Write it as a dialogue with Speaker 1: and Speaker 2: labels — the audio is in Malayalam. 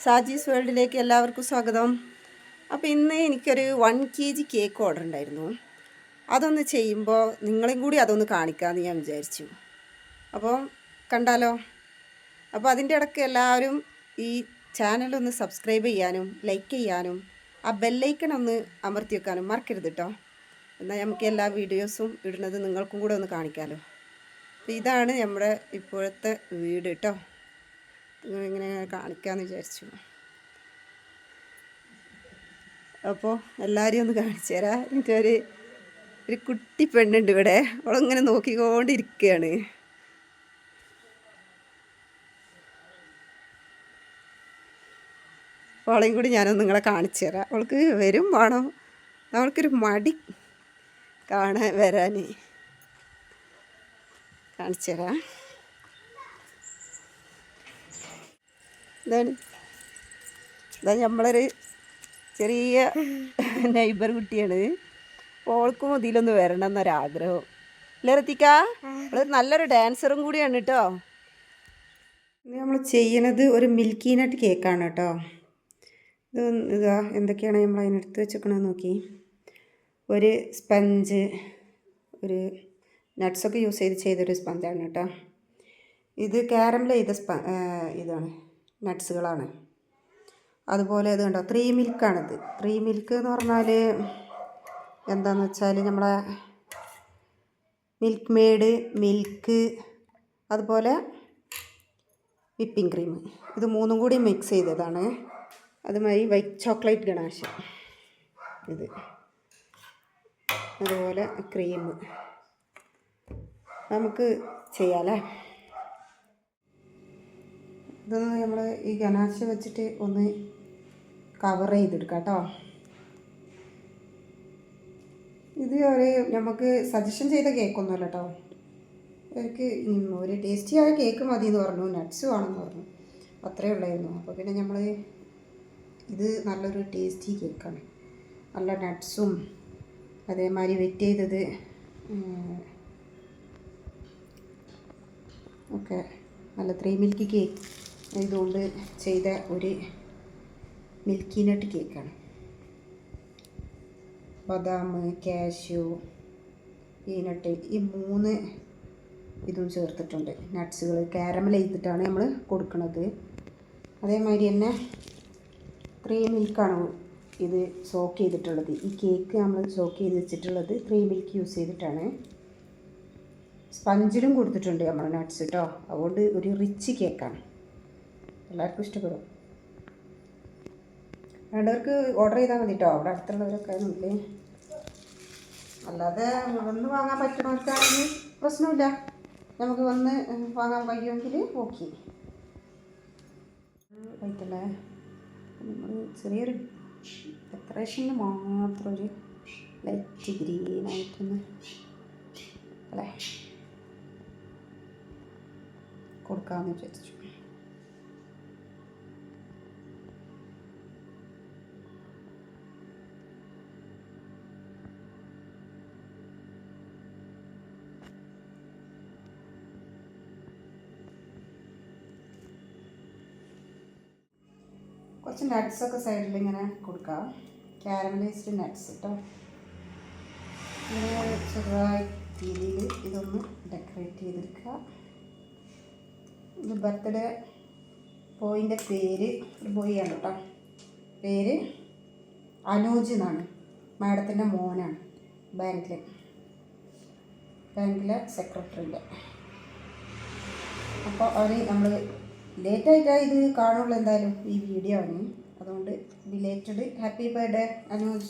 Speaker 1: സാജീസ് വേൾഡിലേക്ക് എല്ലാവർക്കും സ്വാഗതം. അപ്പോൾ ഇന്ന് എനിക്കൊരു 1 kg കേക്ക് ഓർഡർ ഉണ്ടായിരുന്നു. അതൊന്ന് ചെയ്യുമ്പോൾ നിങ്ങളെയും കൂടി അതൊന്ന് കാണിക്കാമെന്ന് ഞാൻ വിചാരിച്ചു. അപ്പോൾ കണ്ടാലോ? അപ്പോൾ അതിൻ്റെ ഇടയ്ക്ക് എല്ലാവരും ഈ ചാനലൊന്ന് സബ്സ്ക്രൈബ് ചെയ്യാനും ലൈക്ക് ചെയ്യാനും ആ ബെല്ലൈക്കൺ ഒന്ന് അമർത്തി വെക്കാനും മറക്കരുത് കേട്ടോ. എന്നാൽ നമുക്ക് എല്ലാ വീഡിയോസും ഇടുന്നത് നിങ്ങൾക്കും കൂടെ ഒന്ന് കാണിക്കാമല്ലോ. അപ്പോൾ ഇതാണ് നമ്മുടെ ഇപ്പോഴത്തെ വീട് കേട്ടോ. ഇങ്ങനെ കാണിക്കാമെന്ന് വിചാരിച്ചു. അപ്പോൾ എല്ലാവരെയും ഒന്ന് കാണിച്ചു തരാം. എനിക്കൊരു കുട്ടി പെണ്ണുണ്ട് ഇവിടെ. അവളിങ്ങനെ നോക്കിക്കൊണ്ടിരിക്കുകയാണ്. അവളെയും കൂടി ഞാനൊന്ന് നിങ്ങളെ കാണിച്ചു തരാം. അവൾക്ക് വരും വേണം, അവൾക്കൊരു മടി കാണാൻ വരാൻ. കാണിച്ചു തരാം. ഇതാ നമ്മളൊരു ചെറിയ നൈബർ കുട്ടിയാണ്. ഓൾക്കും ഇതിലൊന്ന് വരണം എന്നൊരാഗ്രഹം. അല്ലേ ഋത്തിക്ക? അവളൊരു നല്ലൊരു ഡാൻസറും കൂടിയാണ് കേട്ടോ. ഇത് നമ്മൾ ചെയ്യണത് ഒരു മിൽക്കി നട്ട് കേക്കാണ് കേട്ടോ. ഇതാ എന്തൊക്കെയാണ് നമ്മൾ അതിനടുത്ത് വെച്ചേക്കണമെന്ന് നോക്കി. ഒരു സ്പഞ്ച്, ഒരു നട്ട്സൊക്കെ യൂസ് ചെയ്തൊരു സ്പഞ്ചാണ് കേട്ടോ. ഇത് കാരമൽ ചെയ്ത ഇതാണ്, നട്ട്സുകളാണ്. അതുപോലെ ഇത് കണ്ടോ, 3 മിൽക്കാണിത്. 3 മിൽക്ക് എന്ന് പറഞ്ഞാൽ എന്താണെന്ന് വെച്ചാൽ നമ്മളെ മിൽക്ക് മെയ്ഡ്, മിൽക്ക്, അതുപോലെ വിപ്പിംഗ് ക്രീം, ഇത് 3 കൂടി മിക്സ് ചെയ്തതാണ്. അതുമായി വൈറ്റ് ചോക്ലേറ്റ് ഗണാഷ്, ഇത് അതുപോലെ ക്രീം നമുക്ക് ചെയ്യാമല്ലേ. ഇതൊന്ന് നമ്മൾ ഈ ഗനാശ വെച്ചിട്ട് ഒന്ന് കവർ ചെയ്തെടുക്കാം കേട്ടോ. ഇത് നമുക്ക് സജഷൻ ചെയ്ത കേക്കൊന്നുമല്ല കേട്ടോ. എനിക്ക് ഒരു ടേസ്റ്റിയായ കേക്ക് മതി എന്ന് പറഞ്ഞു, നട്ട്സ് വേണമെന്ന് പറഞ്ഞു, അത്രയേ ഉള്ളായിരുന്നു. അപ്പോൾ പിന്നെ നമ്മൾ ഇത് നല്ലൊരു ടേസ്റ്റി കേക്കാണ്. നല്ല നട്ട്സും അതേമാതിരി വെറ്റ് ചെയ്തത് ഒക്കെ നല്ല 3 മിൽക്കി കേക്ക് ഇതുകൊണ്ട് ചെയ്ത ഒരു മിൽക്കി നട്ട് കേക്കാണ്. ബദാം, കാഷ്യൂ, പീനട്ട്, ഈ 3 ഇതും ചേർത്തിട്ടുണ്ട്. നട്ട്സുകൾ കാരമൽ ചെയ്തിട്ടാണ് നമ്മൾ കൊടുക്കുന്നത്. അതേമാതിരി തന്നെ 3 മിൽക്കാണ് ഇത് സോക്ക് ചെയ്തിട്ടുള്ളത്. ഈ കേക്ക് നമ്മൾ സോക്ക് ചെയ്ത് വെച്ചിട്ടുള്ളത് 3 മിൽക്ക് യൂസ് ചെയ്തിട്ടാണ്. സ്പഞ്ചിലും കൊടുത്തിട്ടുണ്ട് നമ്മൾ നട്ട്സ് കേട്ടോ. അതുകൊണ്ട് ഒരു റിച്ച് കേക്കാണ്, എല്ലാവർക്കും ഇഷ്ടപ്പെടും. വേണ്ടവർക്ക് ഓർഡർ ചെയ്താൽ മതി കേട്ടോ. അവിടെ അടുത്തുള്ളവരൊക്കെ ഇല്ലേ, അല്ലാതെ വന്ന് വാങ്ങാൻ പറ്റുന്നവർക്കാണെങ്കിൽ പ്രശ്നമില്ല. നമുക്ക് വന്ന് വാങ്ങാൻ കഴിയുമെങ്കിൽ ഓക്കെ. വൈറ്റല്ലേ, നമ്മൾ ചെറിയൊരു ഡെക്കറേഷന് മാത്രം ഒരു ലൈറ്റ് ഗ്രീനായിട്ടൊന്ന് അല്ലേ കൊടുക്കാമെന്ന് വിചാരിച്ചു. കുറച്ച് നട്ട്സൊക്കെ സൈഡിൽ ഇങ്ങനെ കൊടുക്കാം. കാരമലൈസ്ഡ് നട്ട്സ് കേട്ടോ. ഇങ്ങനെ ചെറുതായി രീതിയിൽ ഇതൊന്ന് ഡെക്കറേറ്റ് ചെയ്തെടുക്കുക. ഇത് ബർത്ത്ഡേ ബോയിൻ്റെ പേര്, ഒരു ബോയിയാണ് കേട്ടോ. പേര് അനൂജ് എന്നാണ്. മാഡത്തിൻ്റെ മോനാണ്, ബാങ്കിലെ സെക്രട്ടറിൻ്റെ. അപ്പോൾ അവർ നമ്മൾ ലേറ്റായിട്ടാണ് ഇത് കാണുള്ളൂ എന്തായാലും ഈ വീഡിയോ ആണ്. അതുകൊണ്ട് ബിലേറ്റഡ് ഹാപ്പി ബർത്ത്ഡേ അനൂജ്.